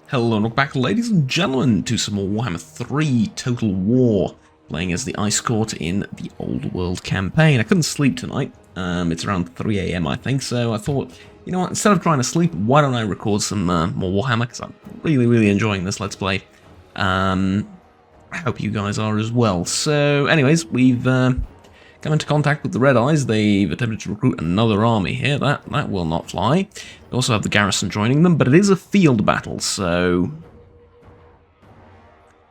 Hello and welcome back, ladies and gentlemen, to some more Warhammer 3 Total War, playing as the Ice Court in the Old World campaign. I couldn't sleep tonight. It's around 3 AM, I think, so I thought, you know what, instead of trying to sleep, why don't I record some more Warhammer, because I'm really enjoying this Let's Play. I hope you guys are as well. So, anyways, we've come into contact with the Red Eyes. They've attempted to recruit another army here. That will not fly. They also have the garrison joining them, but it is a field battle, so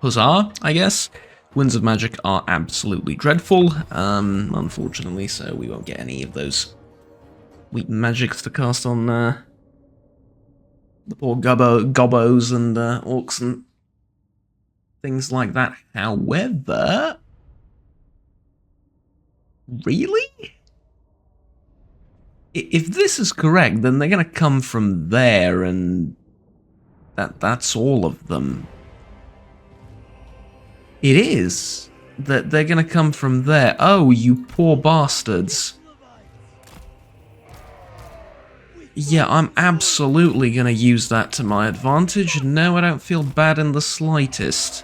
huzzah, I guess. Winds of Magic are absolutely dreadful, unfortunately, so we won't get any of those weak magics to cast on the poor gobbos and orcs and things like that. However, really? If this is correct, then they're going to come from there, and that's all of them. It is. That they're going to come from there. Oh, you poor bastards. Yeah, I'm absolutely going to use that to my advantage. No, I don't feel bad in the slightest.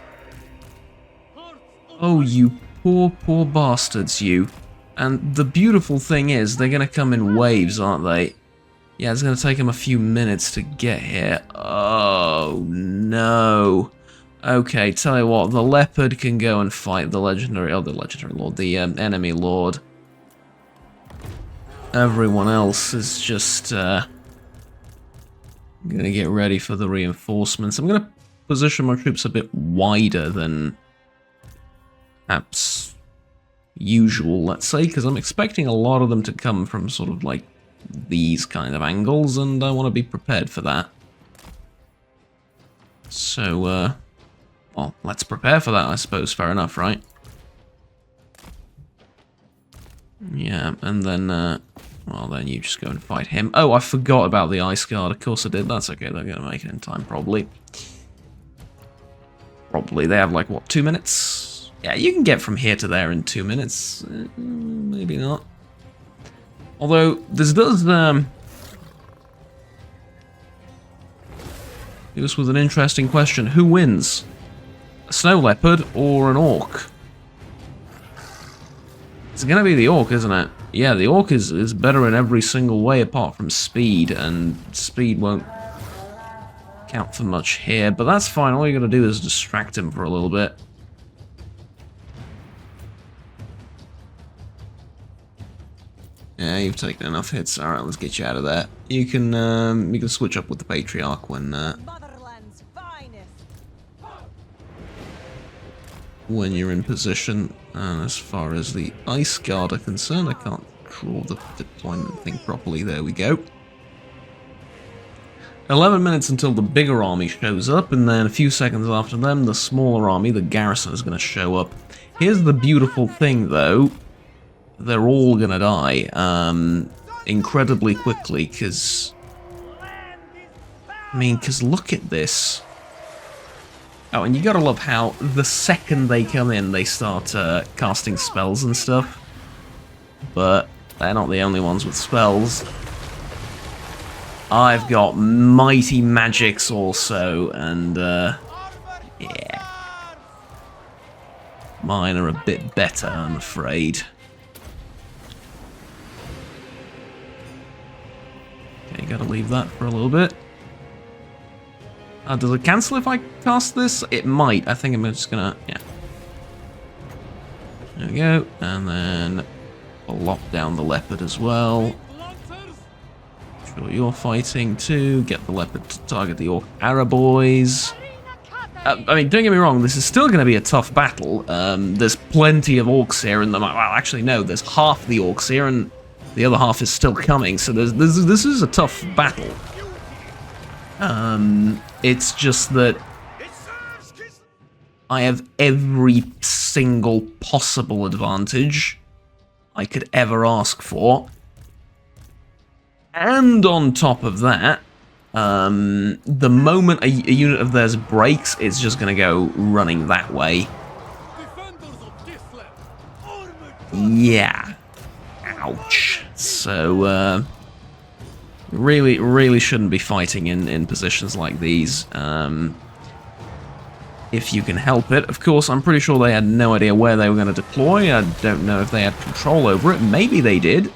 Oh, you poor bastards, you. And the beautiful thing is, they're going to come in waves, aren't they? Yeah, it's going to take them a few minutes to get here. Oh, no. Okay, tell you what, the Leopard can go and fight the Legendary Lord, the enemy Lord. Everyone else is just going to get ready for the reinforcements. I'm going to position my troops a bit wider than perhaps usual, let's say, because I'm expecting a lot of them to come from sort of like these kind of angles, and I want to be prepared for that. So, well, let's prepare for that, I suppose. Fair enough, right? Yeah, and then, well, then you just go and fight him. Oh, I forgot about the Ice Guard. Of course I did. That's okay. They're going to make it in time, probably. Probably. They have, like, what, 2 minutes? Yeah, you can get from here to there in 2 minutes. Maybe not. Although, this does, leave us with an interesting question. Who wins? A snow leopard or an orc? It's gonna be the orc, isn't it? Yeah, the orc is better in every single way apart from speed, and speed won't count for much here, but that's fine. All you gotta do is distract him for a little bit. Yeah, you've taken enough hits. All right, let's get you out of there. You can switch up with the Patriarch when you're in position. And as far as the Ice Guard are concerned, I can't draw the deployment thing properly. There we go. 11 minutes until the bigger army shows up, and then a few seconds after them, the smaller army, the garrison, is going to show up. Here's the beautiful thing, though. They're all gonna die incredibly quickly, because look at this. Oh, and you gotta love how the second they come in, they start casting spells and stuff. But they're not the only ones with spells. I've got mighty magics also, and yeah. Mine are a bit better, I'm afraid. Okay, gotta leave that for a little bit. Does it cancel if I cast this? It might. I think I'm just gonna, yeah. There we go. And then I'll lock down the Leopard as well. Sure you're fighting too. Get the Leopard to target the Orc Araboys. I mean, don't get me wrong, this is still going to be a tough battle. There's plenty of Orcs here, and well, actually no, there's half the Orcs here, and the other half is still coming, so this is a tough battle. It's just that I have every single possible advantage I could ever ask for. And on top of that, the moment a unit of theirs breaks, it's just going to go running that way. Yeah. Ouch. So, Really shouldn't be fighting in positions like these. If you can help it. Of course, I'm pretty sure they had no idea where they were going to deploy. I don't know if they had control over it. Maybe they did.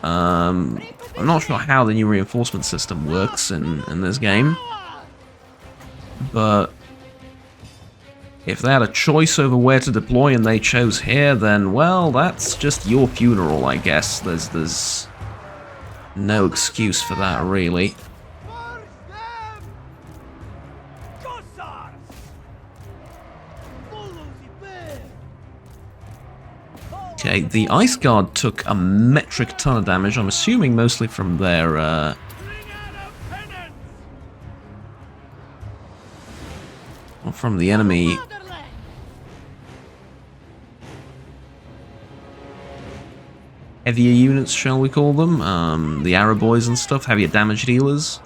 I'm not sure how the new reinforcement system works in this game. But if they had a choice over where to deploy and they chose here, then, well, that's just your funeral, I guess. There's no excuse for that, really. Okay, the Ice Guard took a metric ton of damage, I'm assuming mostly from their, from the enemy. Heavier units, shall we call them? The Arrow Boys and stuff, heavier damage dealers.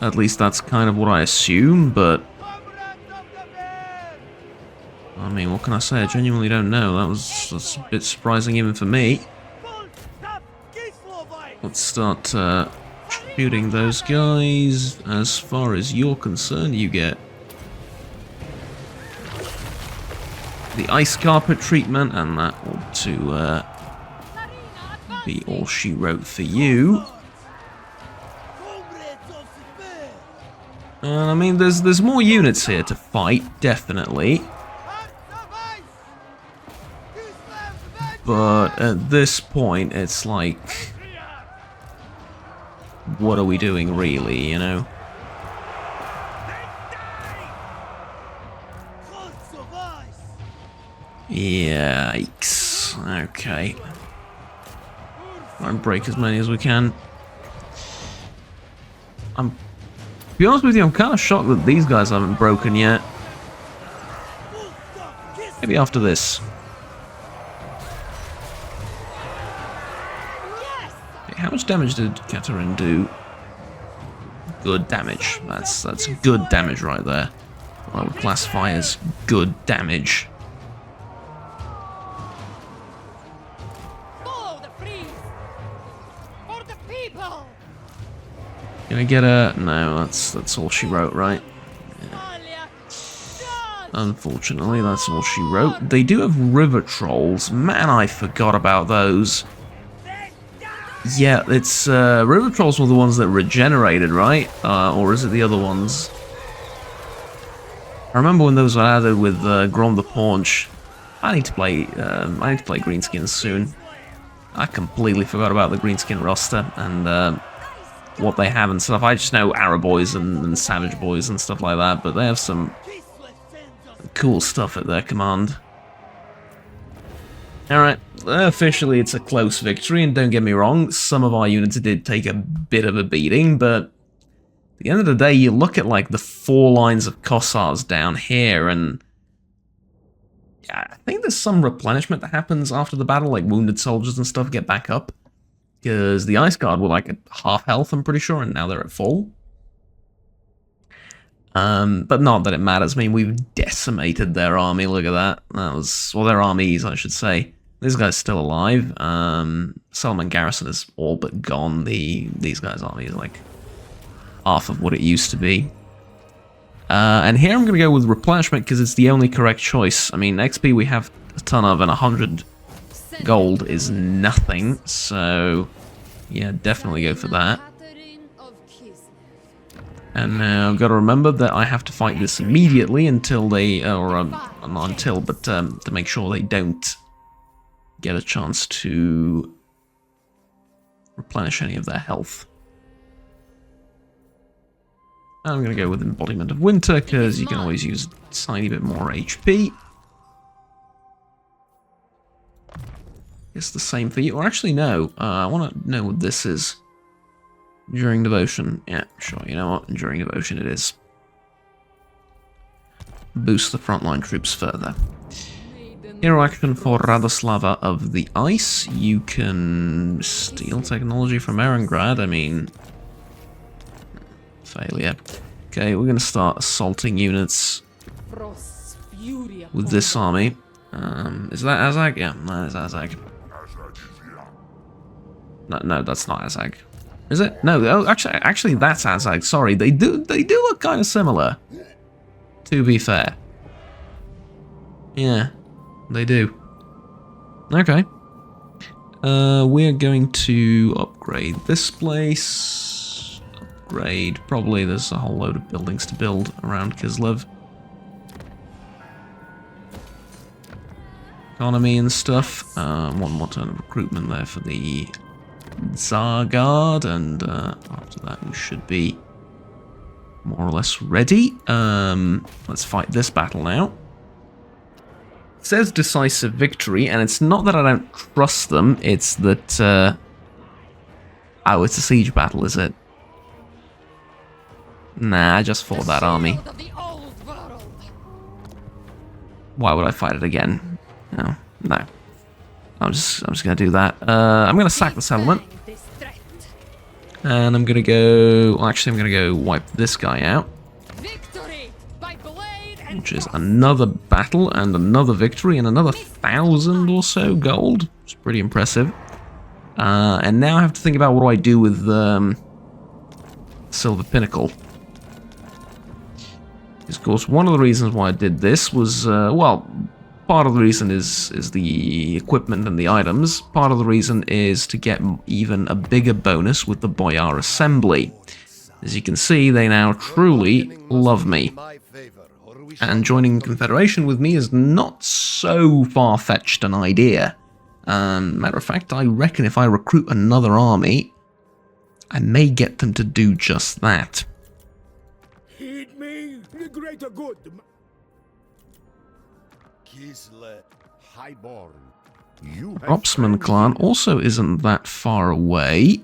At least that's kind of what I assume, but I mean, what can I say? I genuinely don't know. That's a bit surprising even for me. Let's start shooting those guys. As far as you're concerned, you get the ice carpet treatment, and that ought to be all she wrote for you. And I mean, there's more units here to fight, definitely. But at this point, it's like, what are we doing really, you know? Yikes. Okay. Try and break as many as we can. To be honest with you, I'm kind of shocked that these guys haven't broken yet. Maybe after this. Okay, how much damage did Katerin do? Good damage. That's good damage right there. What I would classify as good damage. Gonna get a... No, that's all she wrote, right? Yeah. Unfortunately, that's all she wrote. They do have river trolls. Man, I forgot about those. Yeah, it's... river trolls were the ones that regenerated, right? Or is it the other ones? I remember when those were added with Grom the Paunch. I need to play Greenskins soon. I completely forgot about the Greenskin roster, and... what they have and stuff. I just know Arrow Boys and Savage Boys and stuff like that, but they have some cool stuff at their command. Alright, officially it's a close victory, and don't get me wrong, some of our units did take a bit of a beating, but at the end of the day, you look at like the 4 lines of Kossars down here, and yeah, I think there's some replenishment that happens after the battle, like wounded soldiers and stuff get back up. Because the Ice Guard were like at half health, I'm pretty sure, and now they're at full. But not that it matters. I mean, we've decimated their army. Look at that. That was... well, their armies, I should say. This guy's still alive. Solomon Garrison is all but gone. These guys' army is like half of what it used to be. And here I'm going to go with replenishment because it's the only correct choice. I mean, XP we have a ton of, and 100... gold is nothing, so yeah, definitely go for that. And now I've got to remember that I have to fight this immediately until they, not until, but to make sure they don't get a chance to replenish any of their health. I'm going to go with Embodiment of Winter, because you can always use a tiny bit more HP. It's the same for you. Or actually, no. I want to know what this is. Enduring Devotion. Yeah, sure. You know what? Enduring Devotion it is. Boost the frontline troops further. Hero action for Radoslava of the Ice. You can steal technology from Erengrad. I mean... failure. Okay, we're going to start assaulting units with this army. Is that Azag? Yeah, that is Azag. No, that's not Azag. Is it? No, oh, actually that's Azag. Sorry, they do look kind of similar. To be fair. Yeah, they do. Okay. We're going to upgrade this place. Upgrade. Probably there's a whole load of buildings to build around Kislev. Economy and stuff. One more turn of recruitment there for the Tsar Guard, and after that we should be more or less ready. Let's fight this battle now. It says decisive victory, and it's not that I don't trust them, it's that... oh, it's a siege battle, is it? Nah, I just fought that army. Why would I fight it again? No, no. I'm just gonna do that. I'm gonna sack the settlement. And I'm gonna go... Well, actually, I'm gonna go wipe this guy out. Which is another battle and another victory and another 1,000 or so gold. It's pretty impressive. And now I have to think about what do I do with Silver Pinnacle. Because, of course, one of the reasons why I did this was, well, part of the reason is the equipment and the items. Part of the reason is to get even a bigger bonus with the Boyar Assembly. As you can see, they now truly love me. And joining Confederation with me is not so far-fetched an idea. Matter of fact, I reckon if I recruit another army, I may get them to do just that. Heed me, the greater good. Kislev, highborn. Opsman clan also isn't that far away.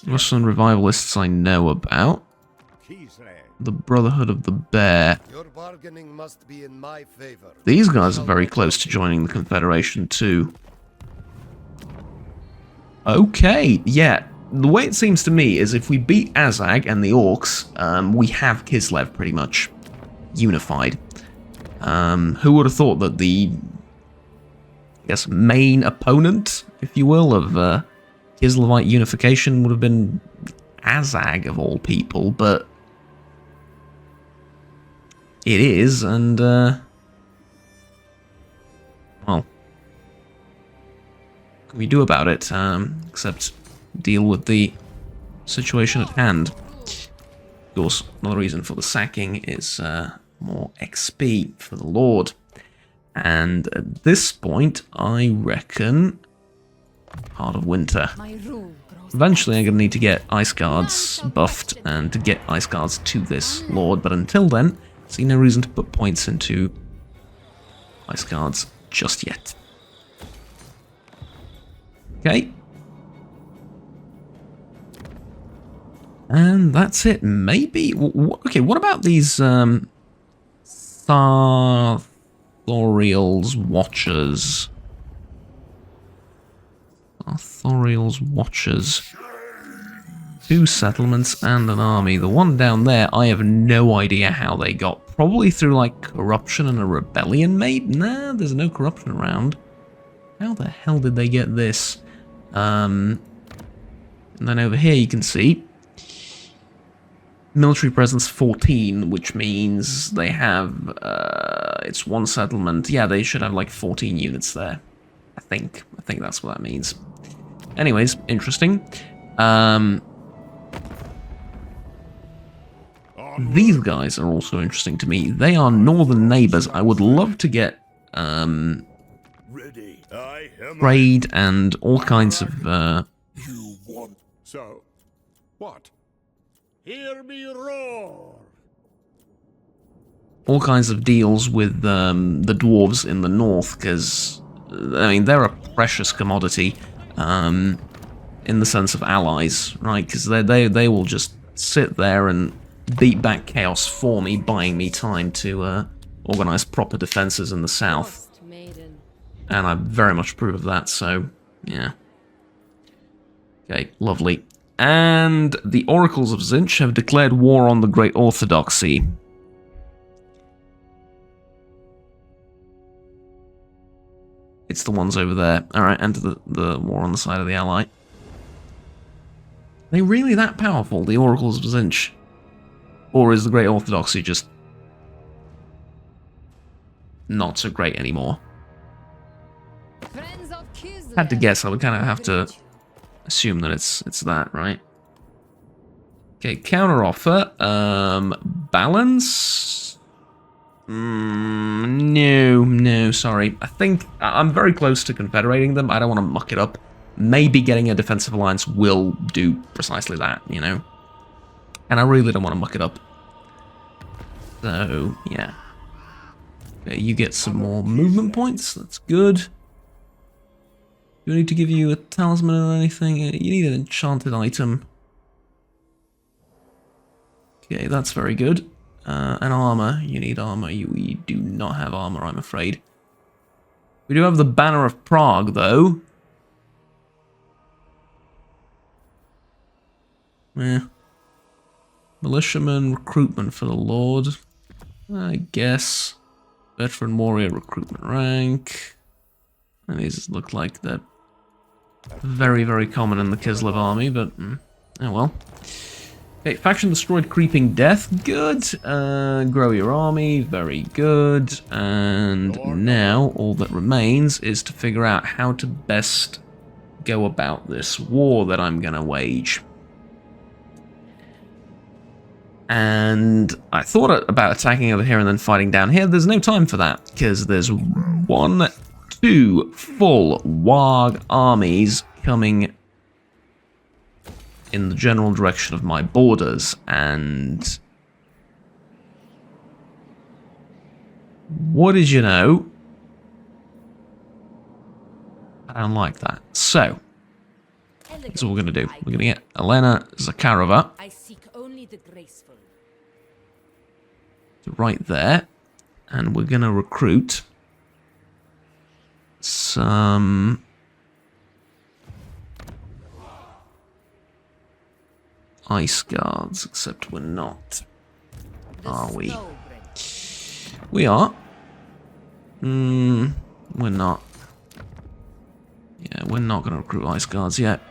Russian revivalists I know about. The Brotherhood of the Bear. Your bargaining must be in my favor. These guys are very close to joining the Confederation too. Okay, yeah. The way it seems to me is if we beat Azag and the Orcs, we have Kislev pretty much unified. Who would have thought that the, I guess, main opponent, if you will, of Kislevite unification would have been Azag of all people, but it is, and, well, what can we do about it, except deal with the situation at hand. Of course, another reason for the sacking is more XP for the Lord. And at this point, I reckon Heart of Winter. Eventually I'm going to need to get Ice Guards buffed and to get Ice Guards to this Lord, but until then, I see no reason to put points into Ice Guards just yet. Okay. And that's it. Maybe... Okay, what about these Sarthoriel's Watchers? Sarthoriel's Watchers. 2 settlements and an army. The one down there, I have no idea how they got. Probably through, like, corruption and a rebellion, maybe? Nah, there's no corruption around. How the hell did they get this? And then over here you can see military presence 14, which means they have, it's 1 settlement. Yeah, they should have like 14 units there. I think that's what that means. Anyways, interesting. These guys are also interesting to me. They are northern neighbors. I would love to get trade and all kinds of You want so? What? Hear me roar! all kinds of deals with the dwarves in the north, because I mean they're a precious commodity in the sense of allies, right? Because they will just sit there and beat back chaos for me, buying me time to organize proper defenses in the south. And I very much approve of that, so, yeah. Okay, lovely. And the Oracles of Zinch have declared war on the Great Orthodoxy. It's the ones over there. Alright, enter the war on the side of the ally. they really that powerful, the Oracles of Zinch? Or is the Great Orthodoxy just not so great anymore? Friends of Kislev. Had to guess, I would kind of have to assume that it's that, right? Okay, counter offer. Balance? No, sorry. I think I'm very close to confederating them. I don't want to muck it up. Maybe getting a defensive alliance will do precisely that, you know? And I really don't want to muck it up. So, yeah. Okay, you get some more movement points. That's good. Do I need to give you a talisman or anything? You need an enchanted item. Okay, that's very good. And armor. You need armor. We do not have armor, I'm afraid. We do have the Banner of Prague, though. Militiaman recruitment for the Lord. I guess. Veteran warrior recruitment rank. And these look like they're very, very common in the Kislev army, but oh well. Okay, faction destroyed creeping death. Good. Grow your army. Very good. And now all that remains is to figure out how to best go about this war that I'm going to wage. And I thought about attacking over here and then fighting down here. There's no time for that, because there's 1, 2 full Warg armies coming in the general direction of my borders, and what did you know? I don't like that. So, that's what we're going to do. We're going to get Elena Zakharova. I seek only the graceful. Right there, and we're going to recruit some ice guards, except we're not, are we? We are. We're not. Yeah, we're not going to recruit ice guards yet.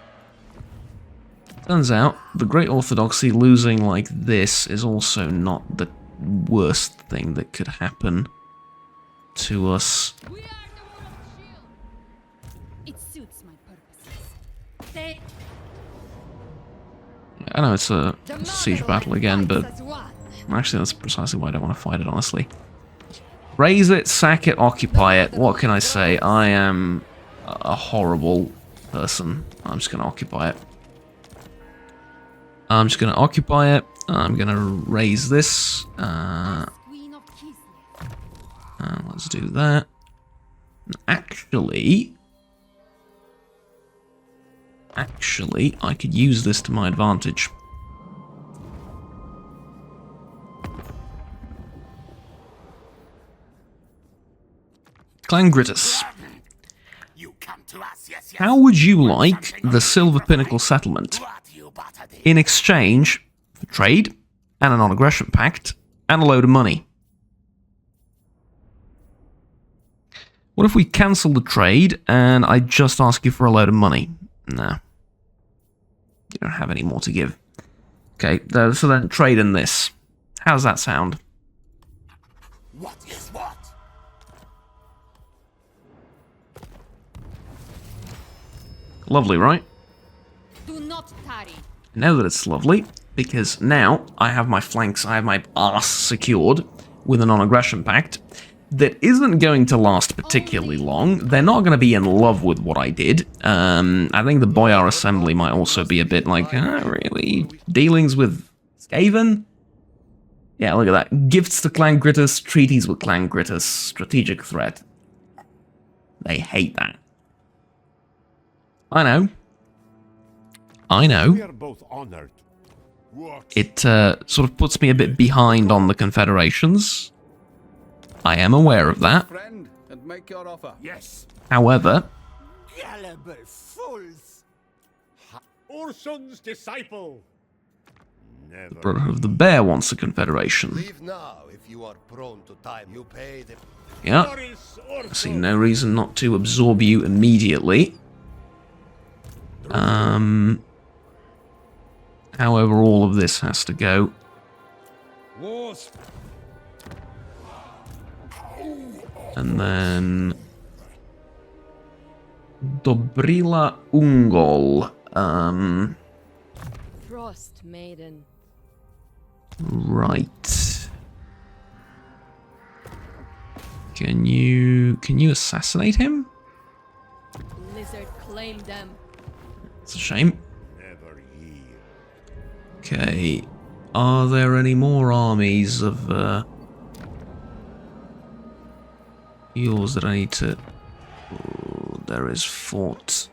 Turns out, the Great Orthodoxy losing like this is also not the worst thing that could happen to us. We are the War of Shield. It suits my purposes. I know it's a siege battle again, but actually that's precisely why I don't want to fight it, honestly. Raise it, sack it, occupy it. What can I say? I am a horrible person. I'm just going to occupy it. I'm just going to occupy it. I'm going to raise this. Let's do that. Actually, I could use this to my advantage. Clangritus. How would you like the Silver Pinnacle settlement in exchange for trade and a non-aggression pact and a load of money? What if we cancel the trade and I just ask you for a load of money? No. You don't have any more to give. Okay, so then trade in this. How does that sound? What is what? Lovely, right? Do not tarry. I know that it's lovely, because now I have my flanks, I have my arse secured with a non-aggression pact that isn't going to last particularly long. They're not going to be in love with what I did. I think the Boyar Assembly might also be a bit like, really? Dealings with Skaven? Yeah, look at that. Gifts to Clangritus, treaties with Clangritus, strategic threat. They hate that. I know. We are both honored. It sort of puts me a bit behind on the confederations. I am aware of that. Friend, and make your offer. Yes. However, Gullible fools. Urson's disciple. Never. the Brotherhood of the Bear wants a confederation. Leave now if you are prone to time. You pay the. Yeah, Boris I see no reason not to absorb you immediately. However, all of this has to go. Wasp. And then... Dobrila Ungol. Frost Maiden. Right. Can you assassinate him? Lizard claim them. It's a shame. Never yield. Okay. Are there any more armies of yours that I need to... Oh, there is Fort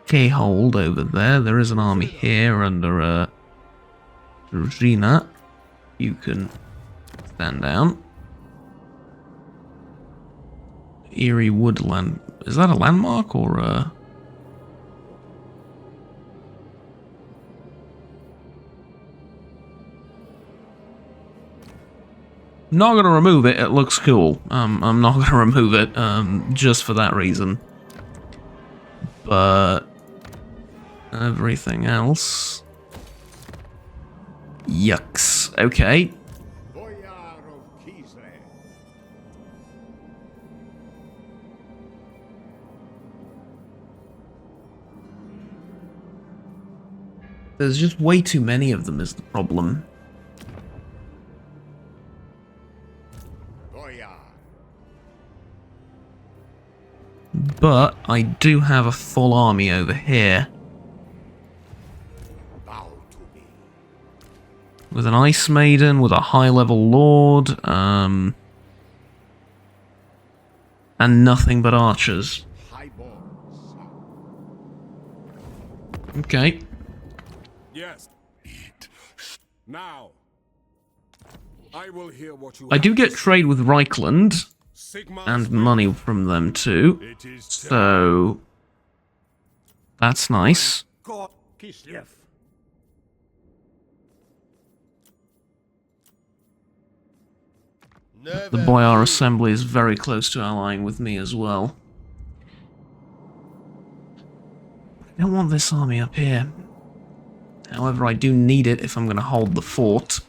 K-Hold over there. There is an army here under Regina. You can stand down. Eerie Woodland. Is that a landmark or a... Not gonna remove it, it looks cool. I'm not gonna remove it, just for that reason. But... everything else... Yucks. Okay. Boyar of Kislev. There's just way too many of them is the problem. Boyar. But I do have a full army over here. Bow to me. With an Ice Maiden, with a high-level Lord, and nothing but archers. Highborn son. Okay. Yes. Now. I will hear what you I do get trade with Reichland, Sigma and money from them too. It is So... that's nice. God Kislev. The Boyar Assembly is very close to allying with me as well. I don't want this army up here. However, I do need it if I'm going to hold the fort.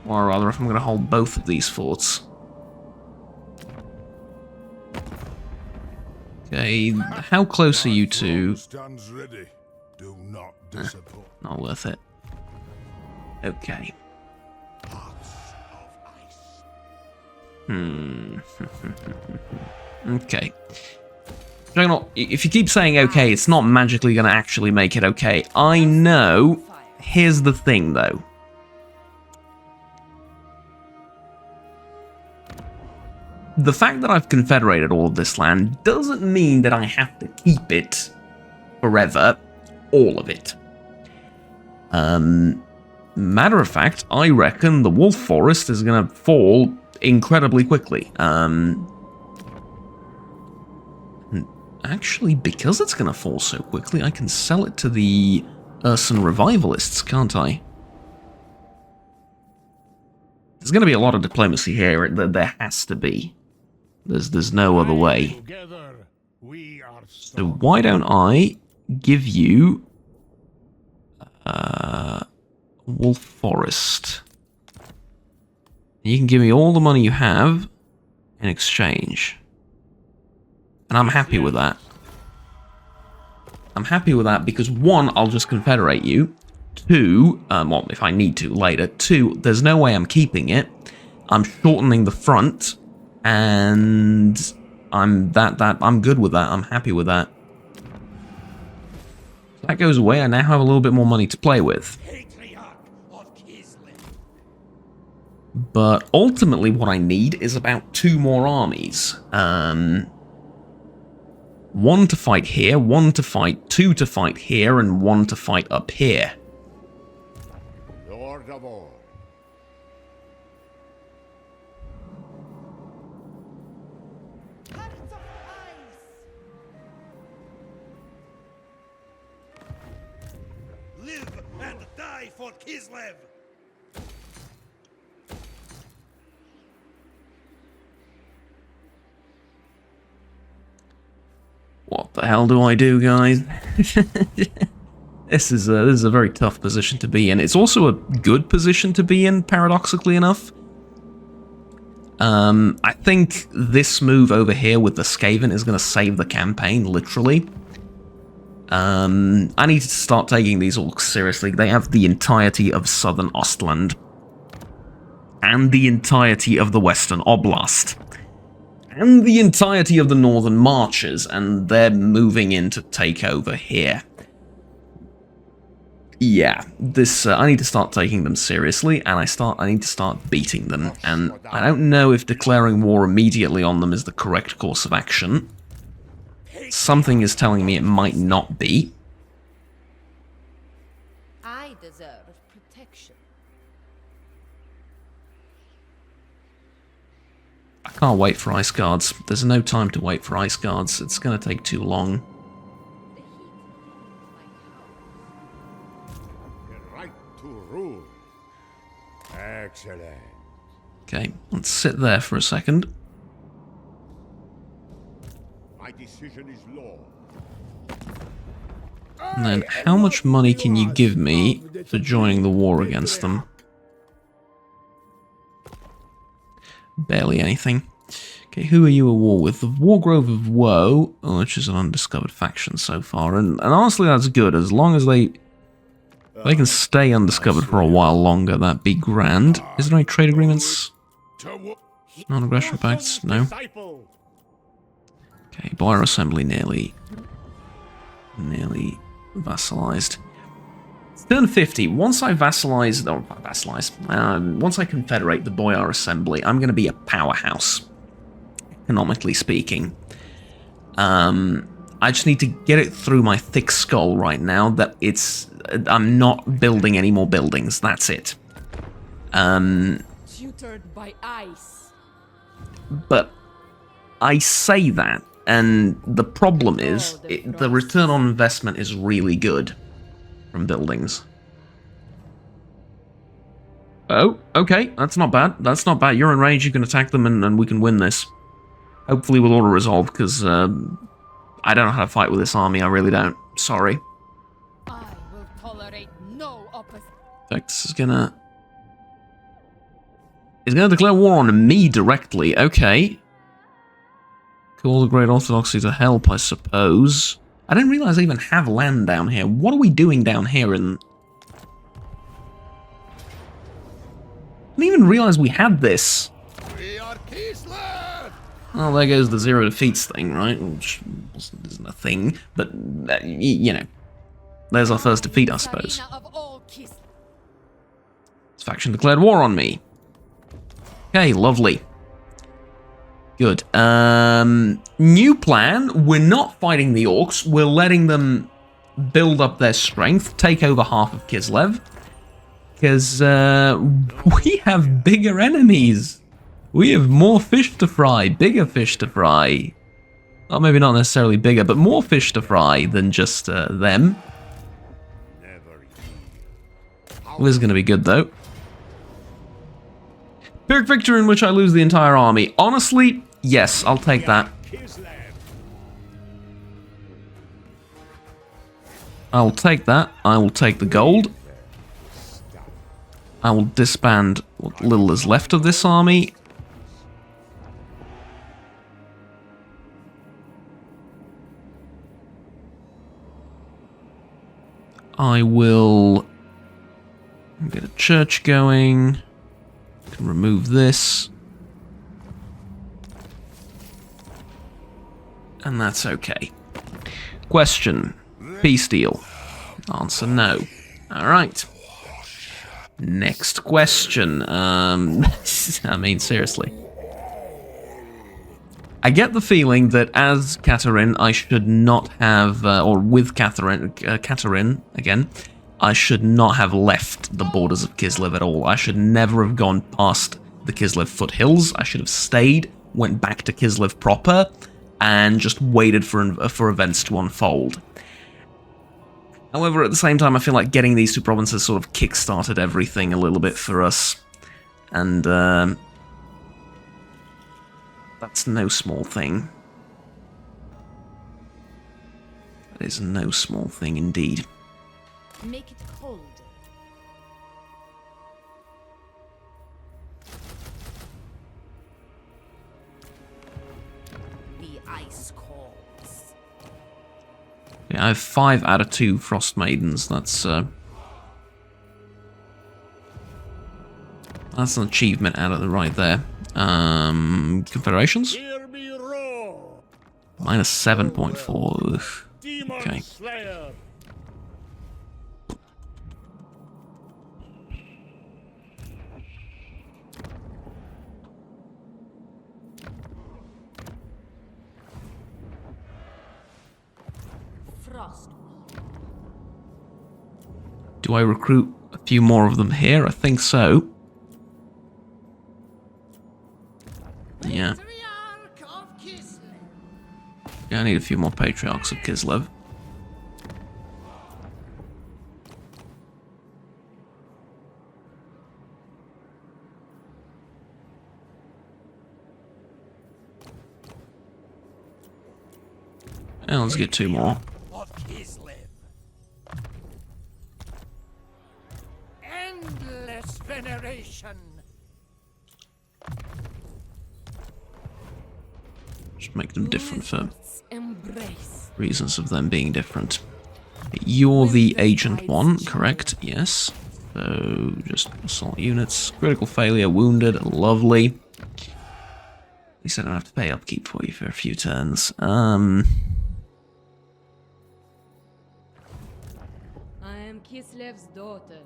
Or rather, if I'm going to hold both of these forts. Okay, how close are you to... Stands ready. Do not disappoint. Not worth it. Okay. Hearts of ice. Okay. If you keep saying okay, it's not magically going to actually make it okay. I know. Here's the thing, though. The fact that I've confederated all of this land doesn't mean that I have to keep it forever. All of it. Matter of fact, I reckon the Wolf Forest is going to fall incredibly quickly. Actually, because it's going to fall so quickly, I can sell it to the Urson Revivalists, can't I? There's going to be a lot of diplomacy here. There has to be. There's no other way. Together we are So why don't I give you Wolf Forest? You can give me all the money you have in exchange. And I'm happy with that. I'm happy with that because, one, I'll just confederate you. Two, well, if I need to later. Two, there's no way I'm keeping it. I'm shortening the front, and I'm good with that. I'm happy with that. So that goes away. I now have a little bit more money to play with. Patriarch of Kislev. But ultimately, what I need is about 2 more armies. One to fight here, one to fight, 2 to fight here, and 1 to fight up here. Lord of all. Live and die for Kislev. What the hell do I do, guys? This is a very tough position to be in. It's also a good position to be in, paradoxically enough. I think this move over here with the Skaven is going to save the campaign, literally. I need to start taking these orcs seriously. They have the entirety of southern Ostland. And the entirety of the western Oblast. And the entirety of the northern marches. And they're moving in to take over here. Yeah, this I need to start taking them seriously, and I need to start beating them. And I don't know if declaring war immediately on them is the correct course of action. Something is telling me it might not be. I deserve protection. I can't wait for ice guards. There's no time to wait for ice guards. It's going to take too long. Right to rule. Excellent. Okay, let's sit there for a second. My decision is law. And then, how much money can you give me for joining the war against them? Barely anything. Okay, who are you at war with? The Wargrove of Woe, which is an undiscovered faction so far, and honestly that's good, as long as they can stay undiscovered for a while longer, that'd be grand. Is there any trade agreements? Non-aggression pacts? No. Okay, Boyar Assembly nearly vassalized. It's turn 50. Once I vassalize, once I confederate the Boyar Assembly, I'm going to be a powerhouse, economically speaking. I just need to get it through my thick skull right now that I'm not building any more buildings. That's it. Tutored by ice. But I say that, and the problem is the return on investment is really good from buildings. Oh, okay, that's not bad. That's not bad. You're in range, you can attack them, and we can win this. Hopefully we'll auto-resolve, because I don't know how to fight with this army, I really don't. Sorry. I will tolerate no opposition. Vex is gonna... He's gonna declare war on me directly, okay. Call the Great Orthodoxy to help, I suppose. I didn't realize I even have land down here. What are we doing down here in... I didn't even realize we had this. We are Kislev! Well, there goes the zero defeats thing, right? Which isn't a thing, but, you know. There's our first defeat, I suppose. Arena of all Kislev. This faction declared war on me. Okay, lovely. Good. New plan. We're not fighting the orcs. We're letting them build up their strength, take over half of Kislev. Because we have bigger enemies. We have more fish to fry, bigger fish to fry. Well, maybe not necessarily bigger, but more fish to fry than just them. This is going to be good, though. Pyrrhic victory in which I lose the entire army. Honestly, yes, I'll take that. I'll take that. I will take the gold. I will disband what little is left of this army. I will get a church going. Can remove this. And that's okay. Question. Peace deal. Answer no. Alright. Next question. I mean, seriously. I get the feeling that as Catherine, I should not have, or with Catherine again, I should not have left the borders of Kislev at all. I should never have gone past the Kislev foothills. I should have stayed, went back to Kislev proper, and just waited for events to unfold. However, at the same time, I feel like getting these two provinces sort of kick-started everything a little bit for us. And, that's no small thing. That is no small thing indeed. Make it cold. The ice calls. Yeah, I have 5 out of 2 Frost Maidens. That's an achievement out of the right there. Confederations? Hear me roar. Minus 7.4. Demon Okay. Slayer. Frost. Do I recruit a few more of them here? I think so. Yeah. Patriarch of Kislev. Yeah, I need a few more Patriarchs of Kislev. And let's get 2 more. Of Kislev. Endless veneration. Just make them different for Embrace. reasons of them being different. You're the Agent 1, correct? Yes. So, just assault units. Critical failure, wounded, lovely. At least I don't have to pay upkeep for you for a few turns. I am Kislev's daughter.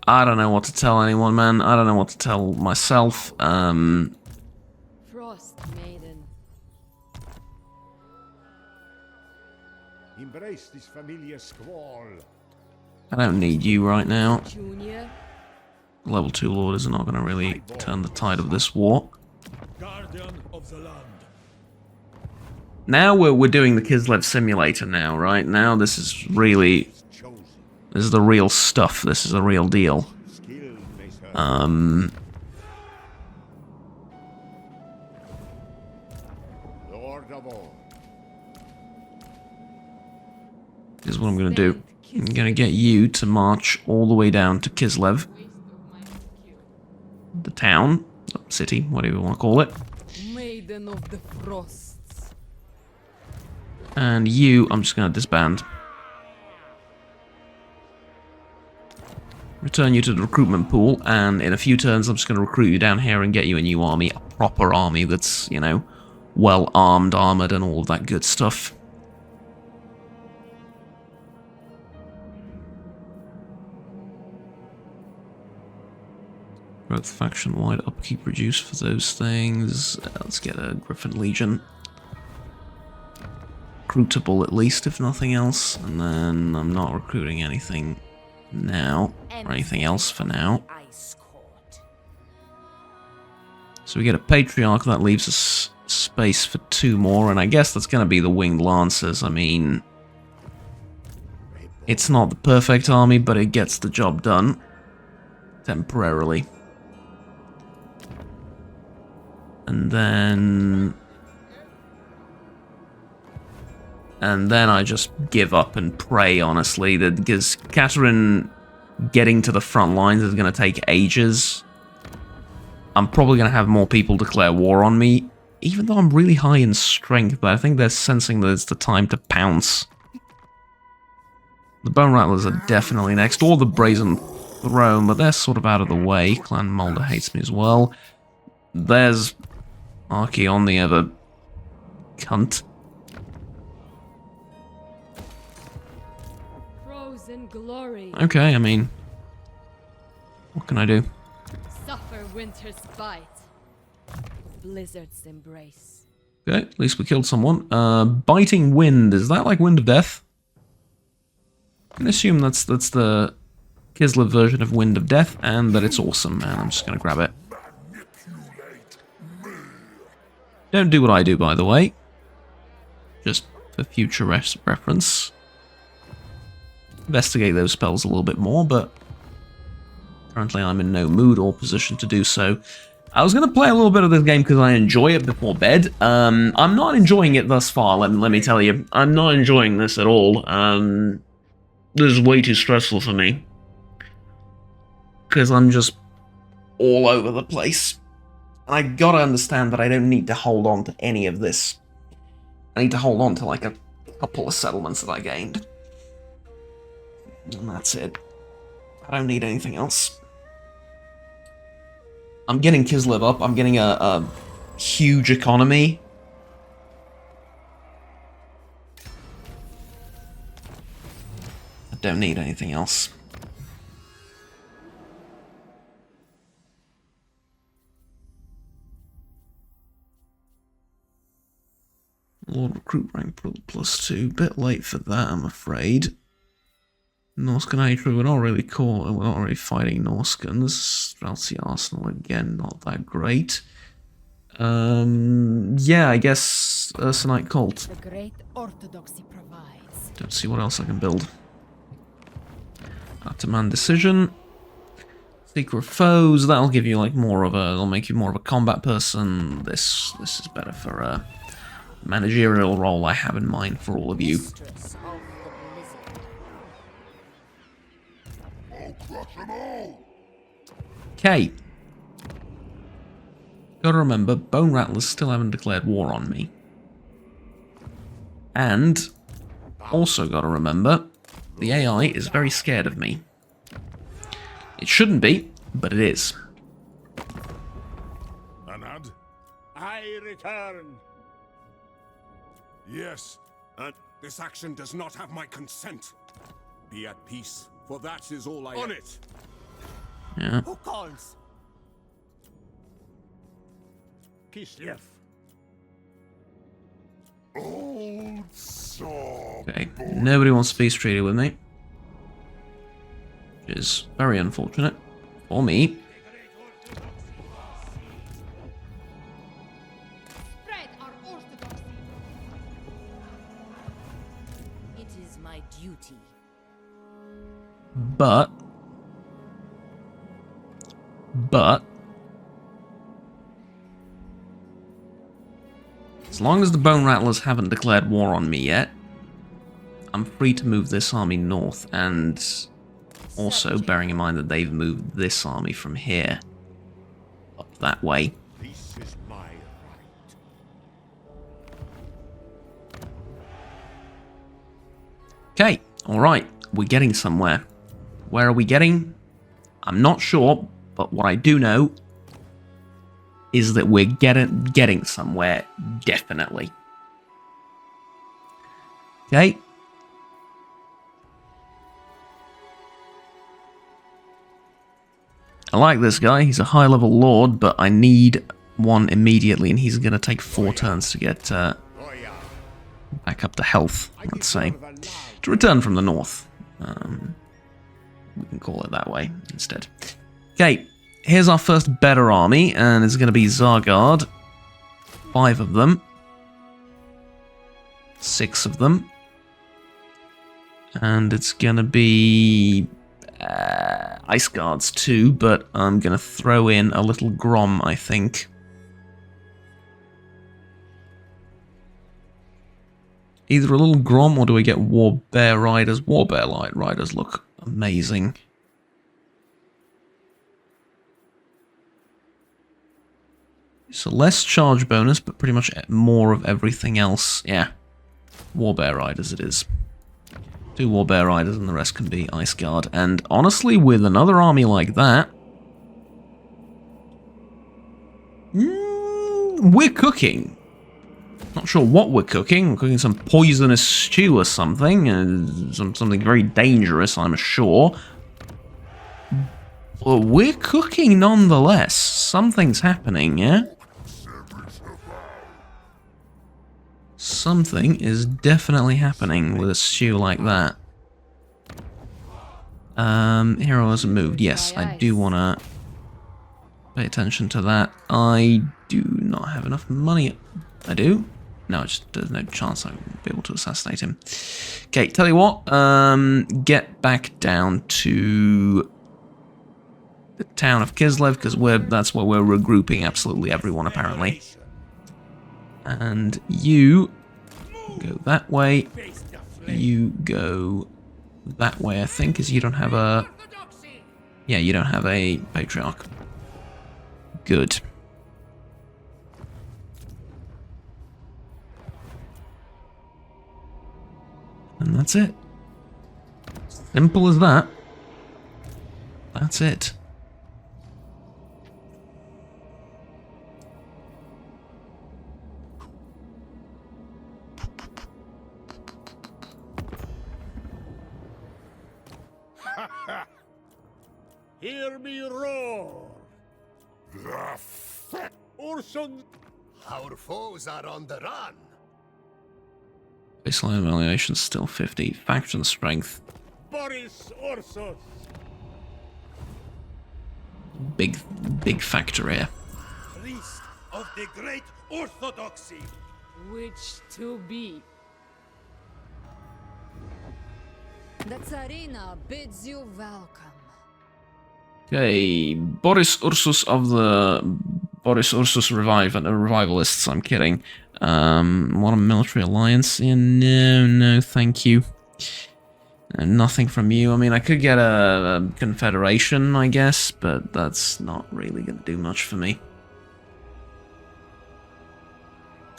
I don't know what to tell anyone, man. I don't know what to tell myself. Frost Maiden. Embrace this familiar squall. I don't need you right now. Junior. Level 2 Lord is not going to really turn the tide of this war. Guardian of the land. Now we're doing the Kislev simulator now, right? Now this is really... Chosen. This is the real stuff. This is the real deal. Skill makes her. Lord of all. Here's what I'm going to do. I'm going to get you to march all the way down to Kislev. The town. City, whatever you want to call it. Maiden of the Frosts. And you, I'm just going to disband. Return you to the recruitment pool, and in a few turns I'm just going to recruit you down here and get you a new army. A proper army that's, you know, well armed, armored, and all of that good stuff. Growth faction-wide upkeep reduced for those things. Let's get a Griffin Legion. Recruitable at least, if nothing else. And then I'm not recruiting anything now, or anything else for now. Ice court. So we get a Patriarch, that leaves us space for 2 more, and I guess that's going to be the Winged Lancers. I mean, it's not the perfect army, but it gets the job done. Temporarily. And then I just give up and pray, honestly, that because Catherine getting to the front lines is going to take ages. I'm probably going to have more people declare war on me, even though I'm really high in strength, but I think they're sensing that it's the time to pounce. The Bone Rattlers are definitely next, or the Brazen Throne, but they're sort of out of the way. Clan Mulder hates me as well. There's Archeon, the other cunt. Frozen glory. Okay, I mean, what can I do? Suffer winter's bite. Blizzard's embrace. Okay, at least we killed someone. Biting Wind, is that like Wind of Death? I can assume that's the Kislev version of Wind of Death, and that it's awesome, man. I'm just gonna grab it. Don't do what I do, by the way. Just for future reference. Investigate those spells a little bit more, but currently I'm in no mood or position to do so. I was going to play a little bit of this game because I enjoy it before bed. I'm not enjoying it thus far, let me tell you. I'm not enjoying this at all. This is way too stressful for me. Because I'm just all over the place. And I gotta understand that I don't need to hold on to any of this. I need to hold on to like a couple of settlements that I gained. And that's it. I don't need anything else. I'm getting Kislev up. I'm getting a huge economy. I don't need anything else. Lord recruit rank +2. Bit late for that, I'm afraid. Norscan hatred, we're not really we're not really fighting Norskans. Streltsy Arsenal again, not that great. Yeah, I guess Ursunite Cult. The great orthodoxy provides. Don't see what else I can build. Ataman Decision. Secret Foes, that'll give you like more of a, it'll make you more of a combat person. This is better for a managerial role I have in mind for all of you. Mistress of the blizzard. Okay. Gotta remember, Bone Rattlers still haven't declared war on me. And also gotta remember, the AI is very scared of me. It shouldn't be, but it is. Anad? I return. Yes, and this action does not have my consent. Be at peace, for that is all I on it. Yeah. Who calls? Kislev. Old saw. Okay, nobody wants to peace treaty with me. Which is very unfortunate for me. Spread our orthodoxy. It is my duty. But as long as the Bone Rattlers haven't declared war on me yet, I'm free to move this army north, and also bearing in mind that they've moved this army from here up that way. This is my right. Okay, alright, we're getting somewhere. Where are we getting? I'm not sure, but what I do know is that we're getting somewhere, definitely. Okay. I like this guy, he's a high-level lord, but I need one immediately, and he's going to take 4 turns to get back up to health, let's say. To return from the north. We can call it that way instead. Okay, here's our first better army, and it's going to be Zargard. 5 of them. 6 of them. And it's going to be Ice Guards too, but I'm going to throw in a little Grom, I think. Either a little Grom, or do we get War Bear Riders? War Bear Riders look amazing. So less charge bonus, but pretty much more of everything else. Yeah, War Bear Riders it is. 2 War Bear Riders and the rest can be Ice Guard. And honestly, with another army like that, we're cooking. Not sure what we're cooking. We're cooking some poisonous stew or something. Something very dangerous, I'm sure. But we're cooking nonetheless. Something's happening, yeah? Something is definitely happening with a stew like that. Hero hasn't moved. Yes, I do want to pay attention to that. I do not have enough money. I do? No, just there's no chance I will be able to assassinate him. Okay, tell you what. Get back down to the town of Kislev, because that's where we're regrouping absolutely everyone apparently. And you go that way. You go that way, I think, is you don't have a... Yeah, you don't have a patriarch. Good. And that's it. Simple as that. That's it. Hear me roar! Urson! Our foes are on the run. Baseline evaluation still 50. Faction strength. Boris Ursus! Big factor here. Priest of the great orthodoxy! Which to be? The Tsarina bids you welcome. Okay, Boris Ursus of the Boris Ursus Revivalists. I'm kidding. What a military alliance? Yeah, no, thank you. Nothing from you. I mean, I could get a confederation, I guess, but that's not really going to do much for me.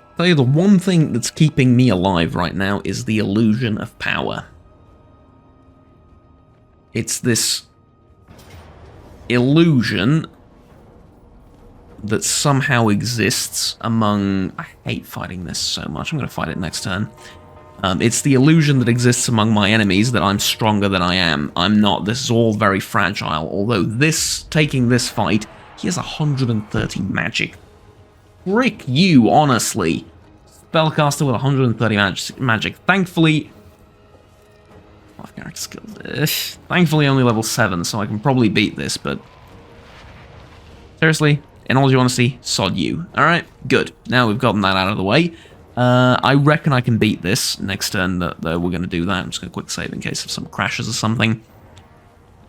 I'll tell you, the one thing that's keeping me alive right now is the illusion of power. It's this illusion that somehow exists among... I hate fighting this so much. I'm going to fight it next turn. It's the illusion that exists among my enemies that I'm stronger than I am. I'm not. This is all very fragile. Although taking this fight, he has 130 magic. Frick you, honestly. Spellcaster with 130 magic. Thankfully... character skills. Thankfully only level 7, so I can probably beat this, but... Seriously, in all due honesty, sod you. Alright, good. Now we've gotten that out of the way. I reckon I can beat this next turn, that we're going to do that. I'm just going to quick save in case of some crashes or something.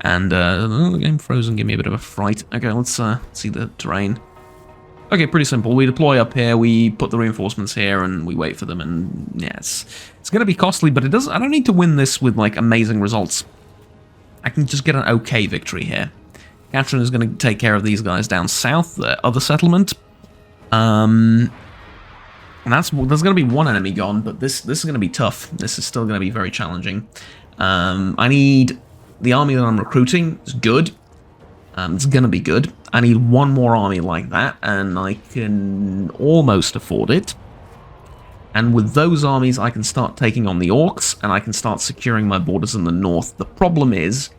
And, the game frozen, give me a bit of a fright. Okay, let's see the terrain. Okay, pretty simple. We deploy up here, we put the reinforcements here, and we wait for them, and yeah, it's going to be costly, but I don't need to win this with, like, amazing results. I can just get an okay victory here. Catherine is going to take care of these guys down south, the other settlement. And there's going to be one enemy gone, but this is going to be tough. This is still going to be very challenging. I need... The army that I'm recruiting is good. It's going to be good. I need one more army like that, and I can almost afford it. And with those armies, I can start taking on the orcs, and I can start securing my borders in the north. The problem is,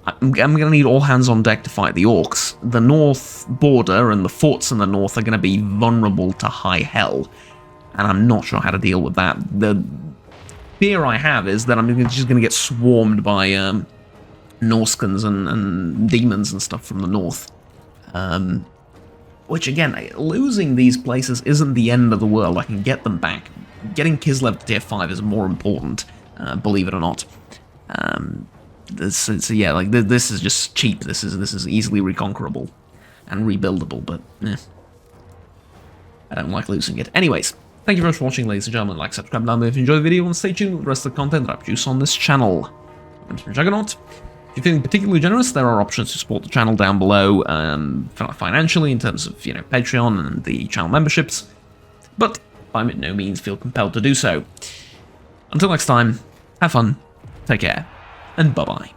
I'm going to need all hands on deck to fight the orcs. The north border and the forts in the north are going to be vulnerable to high hell, and I'm not sure how to deal with that. The fear I have is that I'm just going to get swarmed by Norskans and demons and stuff from the north. Which, again, losing these places isn't the end of the world. I can get them back. Getting Kislev to tier 5 is more important, believe it or not. This is just cheap. This is easily reconquerable and rebuildable, but I don't like losing it. Anyways, thank you very much for watching, ladies and gentlemen. Like, subscribe down below if you enjoyed the video, and stay tuned with the rest of the content that I produce on this channel. I'm from Juggernaut. If you're feeling particularly generous, there are options to support the channel down below, financially, in terms of, Patreon and the channel memberships, but by no means feel compelled to do so. Until next time, have fun, take care, and bye-bye.